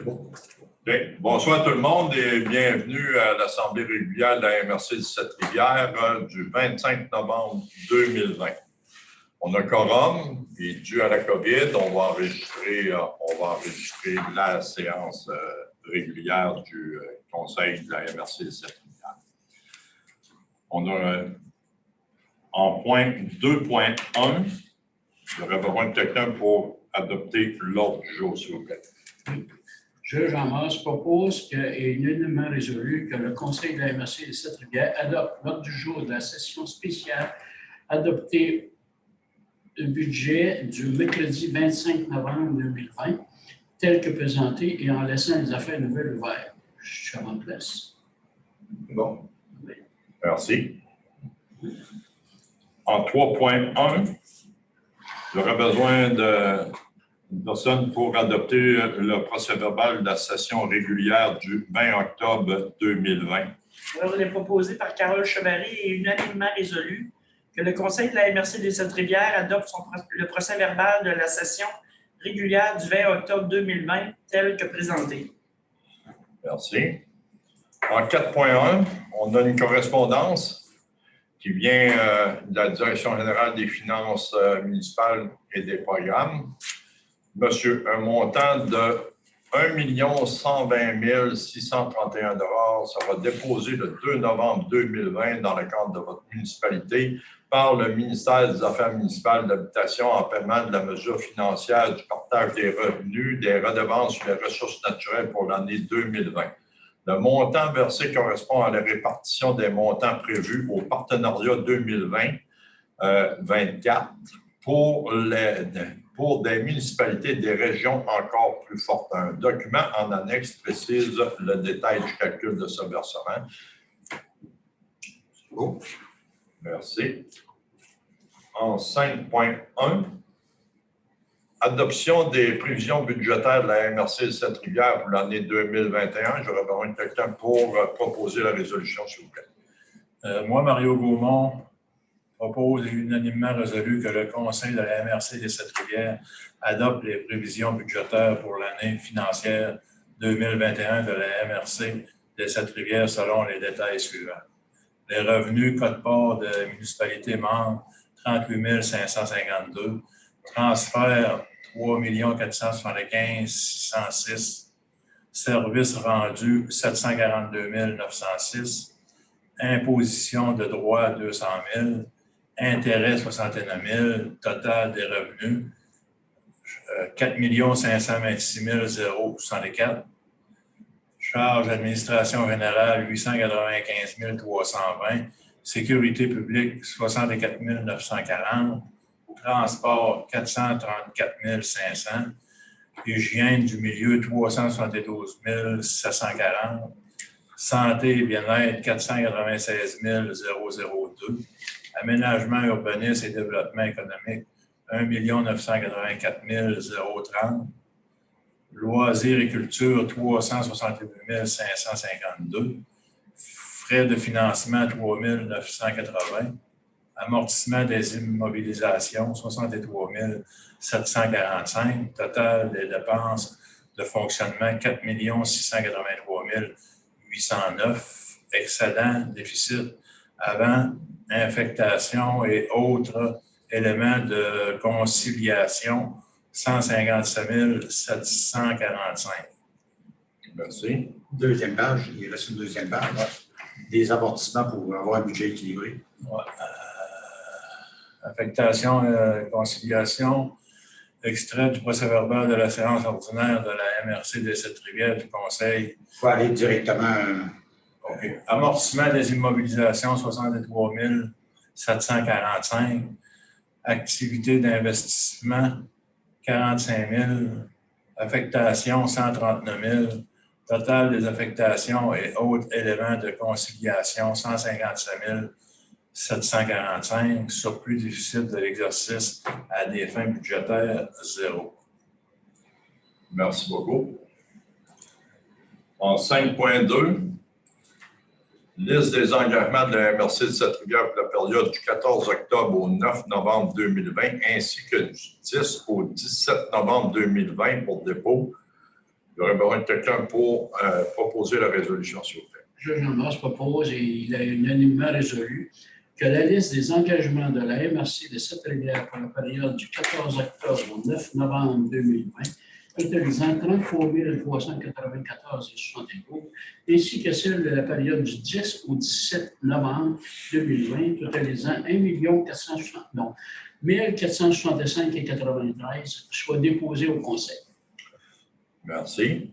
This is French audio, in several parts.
Bon. Bien. Bonsoir tout le monde et bienvenue à l'Assemblée régulière de la MRC de Sept-Rivières du 25 novembre 2020. On a quorum et dû à la COVID, on va enregistrer la séance régulière du Conseil de la MRC de Sept-Rivières. On a en point 2.1, j'aurais besoin de quelqu'un pour adopter l'ordre du jour, s'il vous plaît. Je, Jean Mars, propose et unanimement résolu que le Conseil de la MRC de Sept-Rivières adopte l'ordre du jour de la session spéciale adopté le budget du mercredi 25 novembre 2020 tel que présenté et en laissant les affaires nouvelles ouvertes. Je suis en place. Bon. Oui. Merci. En 3.1, j'aurais besoin d'une personne pour adopter le procès-verbal de la session régulière du 20 octobre 2020. Alors, il est proposé par Carole Chevary et unanimement résolu que le Conseil de la MRC des Sept-Rivières adopte le procès-verbal de la session régulière du 20 octobre 2020 tel que présenté. Merci. En 4.1, on a une correspondance qui vient de la Direction générale des finances municipales et des programmes. Monsieur, un montant de 1 120 631 sera déposé le 2 novembre 2020 dans le cadre de votre municipalité par le ministère des Affaires municipales de l'Habitation en paiement de la mesure financière du partage des revenus des redevances sur les ressources naturelles pour l'année 2020. Le montant versé correspond à la répartition des montants prévus au partenariat 2020-24 pour des municipalités et des régions encore plus fortes. Un document en annexe précise le détail du calcul de ce versement. Oh. Merci. En 5.1, adoption des prévisions budgétaires de la MRC de Sept-Rivières pour l'année 2021. J'aurais besoin de quelqu'un pour proposer la résolution, s'il vous plaît. Moi, Mario Gaumont, propose et unanimement résolu que le Conseil de la MRC des Sept-Rivières adopte les prévisions budgétaires pour l'année financière 2021 de la MRC des Sept-Rivières selon les détails suivants. Les revenus quote-part de municipalités membres, 38 552. Transfert, 3 475 606. Services rendus, 742 906. Imposition de droits, 200 000. Intérêts, 69 000. Total des revenus, 4 526 064. Charges d'administration générale, 895 320. Sécurité publique, 64 940. Transport, 434 500. Hygiène du milieu, 372 740. Santé et bien-être, 496 002. Aménagement, urbanisme et développement économique, 1 984 030. Loisirs et culture, 362 552. Frais de financement, 3 980. Amortissement des immobilisations, 63 745. Total des dépenses de fonctionnement, 4 683 809. Excédent, déficit avant infectation et autres éléments de conciliation, 157 745. Merci. Deuxième page, il reste une deuxième page. Des amortissements pour avoir un budget équilibré. Ouais. Affectation, conciliation, extrait du procès-verbal de la séance ordinaire de la MRC des Sept-Rivières du Conseil. Il faut aller directement. OK. Amortissement des immobilisations, 63 745. Activité d'investissement, 45 000. Affectation, 139 000. Total des affectations et autres éléments de conciliation, 157 745. Surplus déficit de l'exercice à des fins budgétaires, 0. Merci beaucoup. En 5.2, liste des engagements de la MRC de Sept-Rivières pour la période du 14 octobre au 9 novembre 2020 ainsi que du 10 au 17 novembre 2020 pour dépôt. J'aurais besoin de quelqu'un pour proposer la résolution, s'il vous plaît. Georges Lambert propose, et il est unanimement résolu, que la liste des engagements de la MRC de Sept-Rivières pour la période du 14 octobre au 9 novembre 2020, totalisant 33 394,72, ainsi que celle de la période du 10 au 17 novembre 2020, totalisant 1 465,93, soit déposées au Conseil. Merci.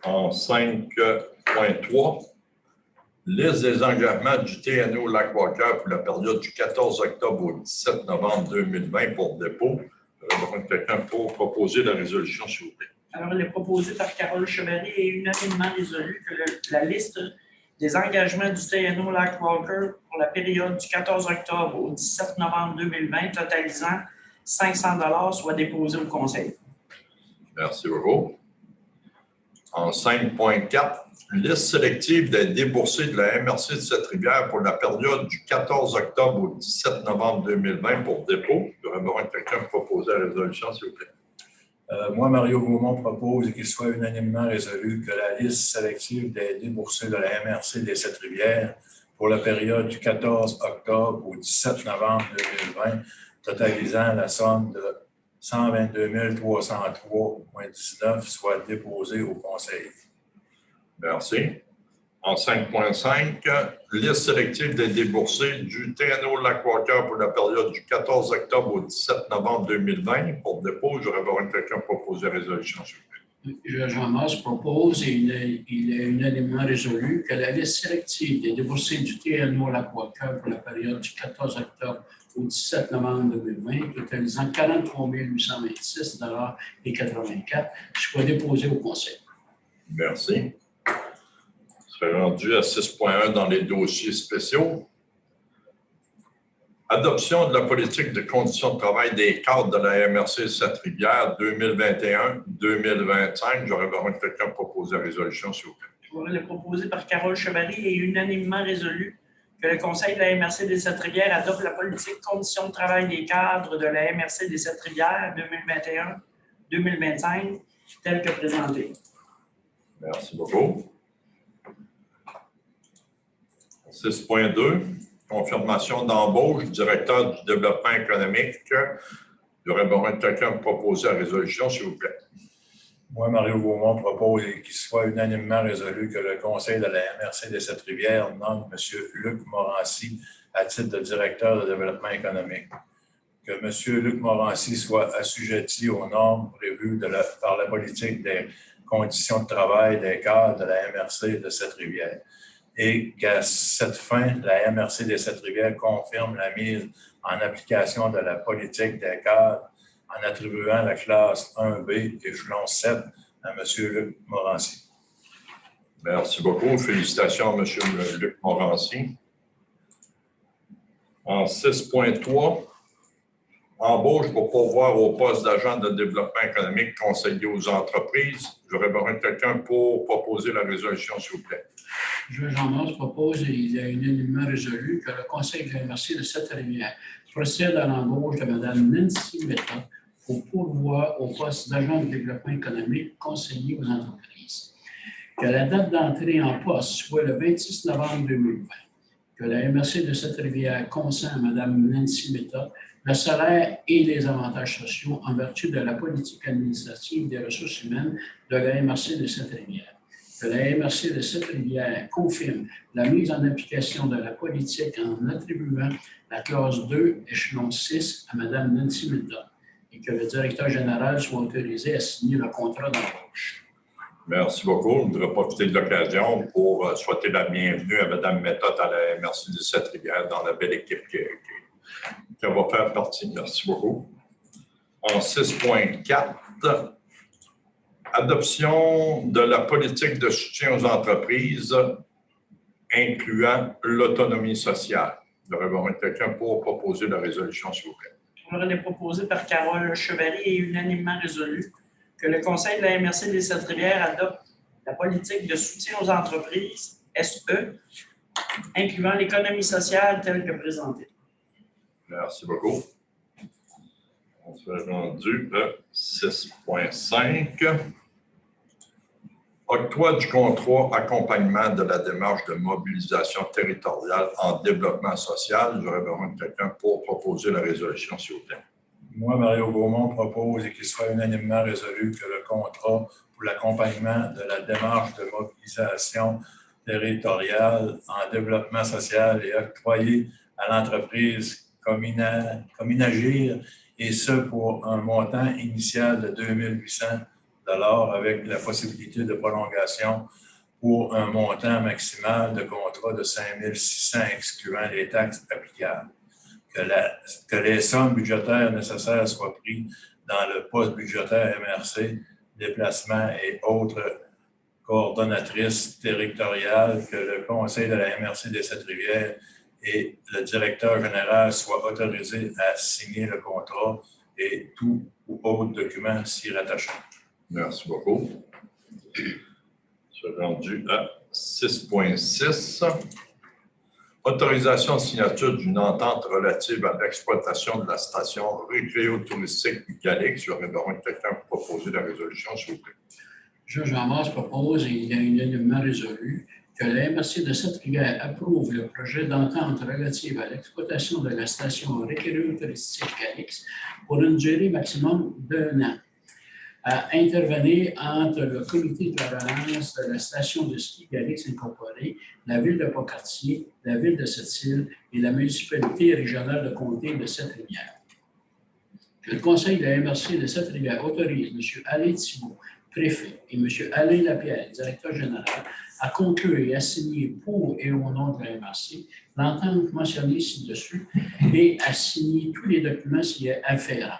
En 5.3, liste des engagements du TNO Lac-Walker pour la période du 14 octobre au 17 novembre 2020 pour dépôt. J'aurais besoin de quelqu'un pour proposer la résolution, s'il vous plaît. Alors, il est proposé par Carole Chevalier et unanimement résolu que la liste des engagements du TNO Lac-Walker pour la période du 14 octobre au 17 novembre 2020, totalisant 500 $ soit déposée au Conseil. Merci beaucoup. En 5.4, liste sélective des déboursés de la MRC de Sept-Rivières pour la période du 14 octobre au 17 novembre 2020 pour dépôt. J'aurais besoin de quelqu'un pour proposer la résolution, s'il vous plaît. Moi, Mario Gaumont propose qu'il soit unanimement résolu que la liste sélective des déboursés de la MRC des Sept-Rivières pour la période du 14 octobre au 17 novembre 2020, totalisant la somme de 122 303,19 soit déposée au Conseil. Merci. En 5.5, liste sélective des déboursés du TNO Lac-Walker pour la période du 14 octobre au 17 novembre 2020 pour dépôt. J'aurais besoin de quelqu'un pour proposer la résolution, s'il vous plaît. Georges Lambert propose, et il est unanimement résolu, que la liste sélective des déboursés du TNO Lac-Walker pour la période du 14 octobre au 17 novembre 2020, totalisant 43 826,84 soit déposée au Conseil. Merci. Je serai rendu à 6.1 dans les dossiers spéciaux. Adoption de la politique de conditions de travail des cadres de la MRC Sept-Rivières 2021-2025. J'aurais besoin de quelqu'un pour proposer la résolution, s'il vous plaît. Il est proposé par Carole Chevalier et unanimement résolu que le Conseil de la MRC des Sept-Rivières adopte la politique conditions de travail des cadres de la MRC des Sept-Rivières 2021-2025 telle que présentée. Merci beaucoup. 6.2, confirmation d'embauche du directeur du développement économique. J'aurais besoin de quelqu'un pour proposer la résolution, s'il vous plaît. Moi, Mario Gaumont propose qu'il soit unanimement résolu que le Conseil de la MRC des Sept-Rivières nomme M. Luc Morancy à titre de directeur de développement économique. Que M. Luc Morancy soit assujetti aux normes prévues par la politique des conditions de travail des cadres de la MRC de Sept-Rivières. Et qu'à cette fin, la MRC des Sept-Rivières confirme la mise en application de la politique des cadres en attribuant la classe 1B, échelon 7, à M. Luc Morancy. Merci beaucoup. Félicitations à M. Luc Morancy. En 6.3, embauche pour pourvoir au poste d'agent de développement économique conseiller aux entreprises. J'aurais besoin de quelqu'un pour proposer la résolution, s'il vous plaît. Georges Lambert propose, et il est unanimement résolu, que le Conseil de la MRC de Sept-Rivières procède à l'embauche de Mme Nancy Metta pour pourvoir au poste d'agent de développement économique conseiller aux entreprises. Que la date d'entrée en poste soit le 26 novembre 2020. Que la MRC de Sept-Rivières consent à Mme Nancy Metta le salaire et les avantages sociaux en vertu de la politique administrative des ressources humaines de la MRC de Sept-Rivières. Que la MRC de Sept-Rivières confirme la mise en application de la politique en attribuant la classe 2, échelon 6, à Mme Nancy Metta et que le directeur général soit autorisé à signer le contrat d'embauche. Merci beaucoup. Je voudrais profiter de l'occasion pour souhaiter la bienvenue à Mme Metta à la MRC de Sept-Rivières dans la belle équipe qui va faire partie. Merci beaucoup. En 6.4, adoption de la politique de soutien aux entreprises incluant l'autonomie sociale. J'aurais besoin de quelqu'un pour proposer la résolution, s'il vous plaît. Elle est proposée par Carole Chevalier et unanimement résolu que le Conseil de la MRC des Sept-Rivières adopte la politique de soutien aux entreprises, SE, incluant l'économie sociale telle que présentée. Merci beaucoup. On se fait rendu à 6.5. Octroi du contrat accompagnement de la démarche de mobilisation territoriale en développement social. J'aurais besoin de quelqu'un pour proposer la résolution, s'il vous plaît. Moi, Mario Gaumont, propose et qu'il soit unanimement résolu que le contrat pour l'accompagnement de la démarche de mobilisation territoriale en développement social est octroyé à l'entreprise Cominagir, et ce pour un montant initial de 2 800 $ avec la possibilité de prolongation pour un montant maximal de contrat de 5 600 excluant les taxes applicables. Que les sommes budgétaires nécessaires soient prises dans le poste budgétaire MRC, déplacements et autres coordonnatrices territoriales, que le conseil de la MRC des Sept-Rivières et le directeur général soient autorisés à signer le contrat et tout ou autre document s'y rattachant. Merci beaucoup. Je suis rendu à 6.6. Autorisation de signature d'une entente relative à l'exploitation de la station récréo-touristique du Galix. J'aurais besoin de quelqu'un pour proposer la résolution, s'il vous plaît. Jean Mars propose, et il est unanimement résolu, que la MRC de Sept-Rivières approuve le projet d'entente relative à l'exploitation de la station récréo-touristique Galix pour une durée maximum d'1 an, à intervenir entre le comité de relance de la station de ski Galix incorporée, la ville de Pont-Cartier, la ville de Sept-Îles et la municipalité régionale de comté de Sept-Rivières. Que le conseil de la MRC de Sept-Rivières autorise M. Alain Thibault, préfet, et M. Alain Lapierre, directeur général, à conclure et à signer pour et au nom de la MRC l'entente mentionnée ci-dessus et à signer tous les documents s'y afférents.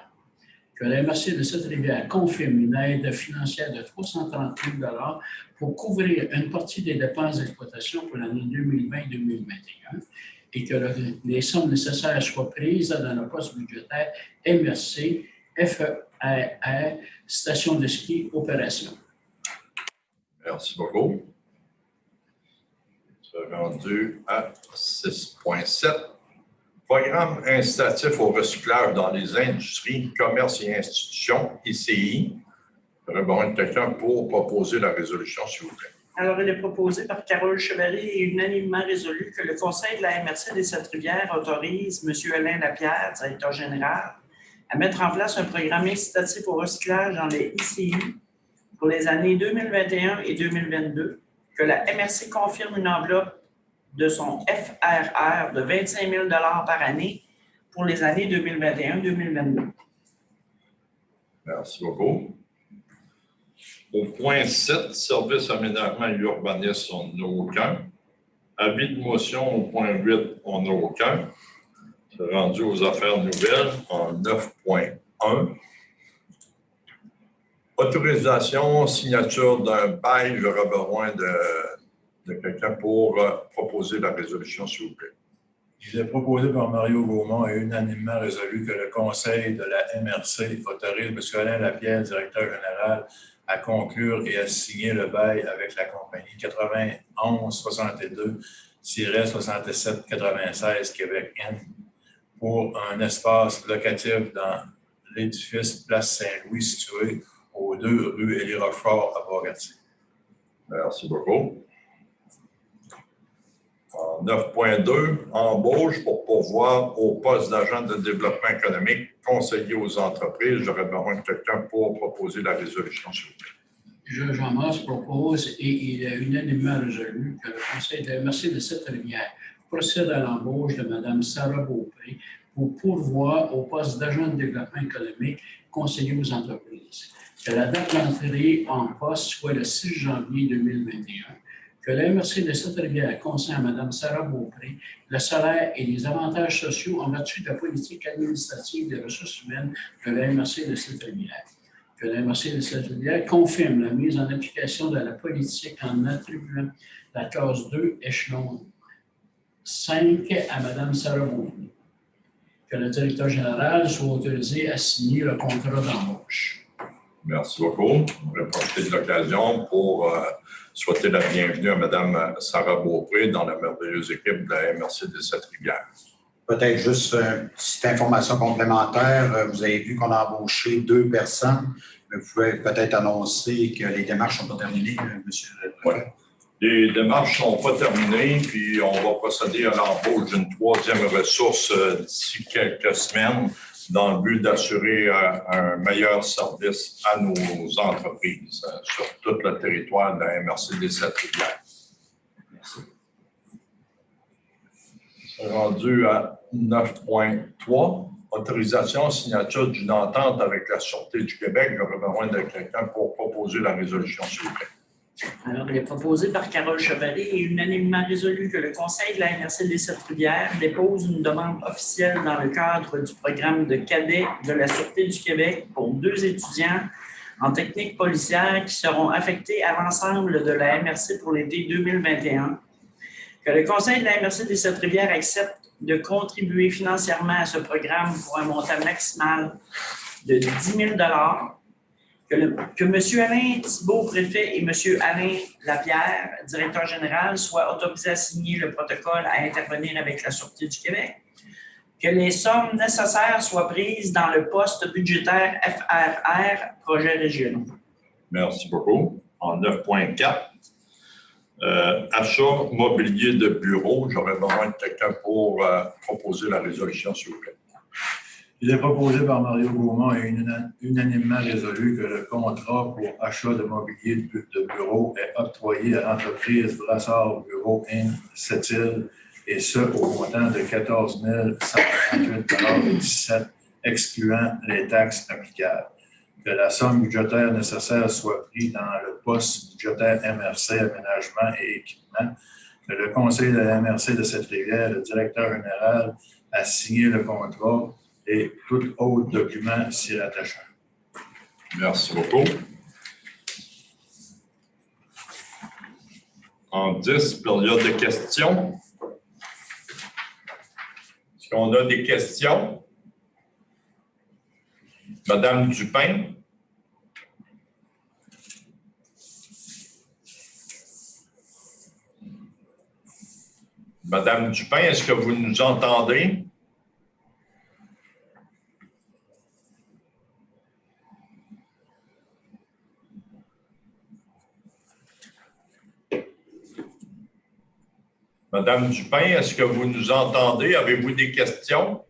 Que la MRC de Sept-Rivières confirme une aide financière de 330 000 $ pour couvrir une partie des dépenses d'exploitation pour l'année 2020-2021 et que les sommes nécessaires soient prises dans le poste budgétaire MRC FER Station de ski Opération. Merci beaucoup. Je suis rendu à 6.7. Programme incitatif au recyclage dans les industries, commerces et institutions, ICI. J'aurais besoin de quelqu'un pour proposer la résolution, s'il vous plaît. Alors, il est proposé par Carole Chevalier et unanimement résolu que le conseil de la MRC des Sept-Rivières autorise M. Alain Lapierre, directeur général, à mettre en place un programme incitatif au recyclage dans les ICI pour les années 2021 et 2022, que la MRC confirme une enveloppe de son FRR de 25 000 $ par année pour les années 2021-2022. Merci beaucoup. Au point 7, service aménagement et urbanisme, on n'a aucun. Avis de motion au point 8, on n'a aucun. C'est rendu aux affaires nouvelles en 9.1. Autorisation, signature d'un bail, j'aurais besoin de quelqu'un pour proposer la résolution, s'il vous plaît. Il est proposé par Mario Gaumont et unanimement résolu que le conseil de la MRC autorise M. Alain Lapierre, directeur général, à conclure et à signer le bail avec la compagnie 9162-6796 Québec N pour un espace locatif dans l'édifice Place Saint-Louis situé aux 2 rue Élie-Rochefort à Port-Cartier. Merci beaucoup. En 9.2, embauche pour pourvoir au poste d'agent de développement économique, conseiller aux entreprises. J'aurais besoin de quelqu'un pour proposer la résolution, s'il vous plaît. Jean Mars propose, et il est unanimement résolu, que le conseil de la MRC de Sept-Rivières procède à l'embauche de Mme Sarah Beaupré pour pourvoir au poste d'agent de développement économique, conseiller aux entreprises. Que la date d'entrée en poste soit le 6 janvier 2021. Que la MRC de Sept-Rivières concerne à Mme Sarah Beaupré le salaire et les avantages sociaux en vertu de la politique administrative des ressources humaines de la MRC de Sept-Rivières. Que la MRC de Sept-Rivières confirme la mise en application de la politique en attribuant la classe 2, échelon 5 à Mme Sarah Beaupré. Que le directeur général soit autorisé à signer le contrat d'embauche. Merci beaucoup. Je vais profiter de l'occasion pour souhaiter la bienvenue à Mme Sarah Beaupré dans la merveilleuse équipe de la MRC des Sept-Rivières. Peut-être juste une petite information complémentaire. Vous avez vu qu'on a embauché 2 personnes, Vous pouvez peut-être annoncer que les démarches ne sont pas terminées, monsieur le préfet. Les démarches ne sont pas terminées, puis on va procéder à l'embauche d'une troisième ressource d'ici quelques semaines dans le but d'assurer un meilleur service à nos entreprises sur tout le territoire de la MRC des Sept-Rivières. Merci. C'est rendu à 9.3. Autorisation, signature d'une entente avec la Sûreté du Québec. J'aurais besoin de quelqu'un pour proposer la résolution, s'il vous plaît. Alors, il est proposé par Carole Chevalier et unanimement résolu que le Conseil de la MRC des Sept-Rivières dépose une demande officielle dans le cadre du programme de cadets de la Sûreté du Québec pour 2 étudiants en technique policière qui seront affectés à l'ensemble de la MRC pour l'été 2021. Que le Conseil de la MRC des Sept-Rivières accepte de contribuer financièrement à ce programme pour un montant maximal de 10 000 que M. Alain Thibault, préfet, et M. Alain Lapierre, directeur général, soient autorisés à signer le protocole à intervenir avec la Sûreté du Québec, que les sommes nécessaires soient prises dans le poste budgétaire FRR, projet régionaux. Merci beaucoup. En 9.4, achat mobilier de bureau. J'aurais besoin de quelqu'un pour proposer la résolution, s'il vous plaît. Il est proposé par Mario Gaumont et unanimement résolu que le contrat pour achat de mobilier de bureau est octroyé à l'entreprise Brassard Bureau Inc. Sept-Îles, et ce, au montant de 14 148,17 excluant les taxes applicables. Que la somme budgétaire nécessaire soit prise dans le poste budgétaire MRC Aménagement et Équipement. Que le Conseil de la MRC de Sept-Rivières, le directeur général, a signé le contrat et tout autre document s'y rattachant. Merci beaucoup. En 10, période de questions. Est-ce qu'on a des questions? Madame Dupin. Madame Dupin, est-ce que vous nous entendez? Madame Dupin, est-ce que vous nous entendez? Avez-vous des questions?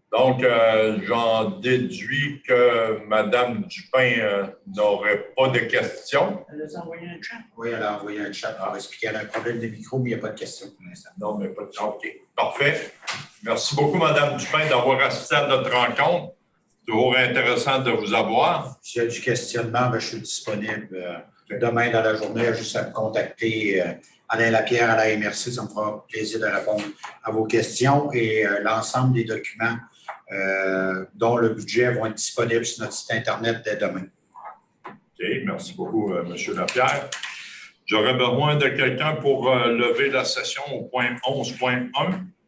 Donc, j'en déduis que Mme Dupin n'aurait pas de questions. Elle a envoyé un chat. Oui, elle a envoyé un chat pour expliquer qu'elle a un problème de micro, mais il n'y a pas de question pour l'instant. Non, mais pas de temps. OK. Parfait. Merci beaucoup, Mme Dupin, d'avoir assisté à notre rencontre. Toujours intéressant de vous avoir. S'il y a du questionnement, je suis disponible demain dans la journée. Juste à me contacter Alain Lapierre à la MRC. Ça me fera plaisir de répondre à vos questions et l'ensemble des documents dont le budget vont être disponibles sur notre site Internet dès demain. OK. Merci beaucoup, M. Lapierre. J'aurais besoin de quelqu'un pour lever la session au point 11.1.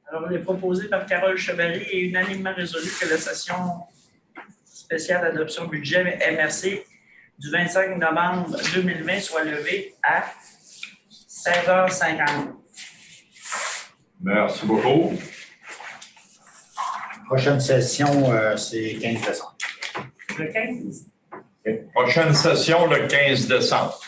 Alors, il est proposé par Carole Chevalier et unanimement résolu que la session spéciale d'adoption budget MRC du 25 novembre 2020 soit levée à 16h50. Merci beaucoup. Prochaine session, c'est 15 décembre. Le 15. Prochaine session, le 15 décembre.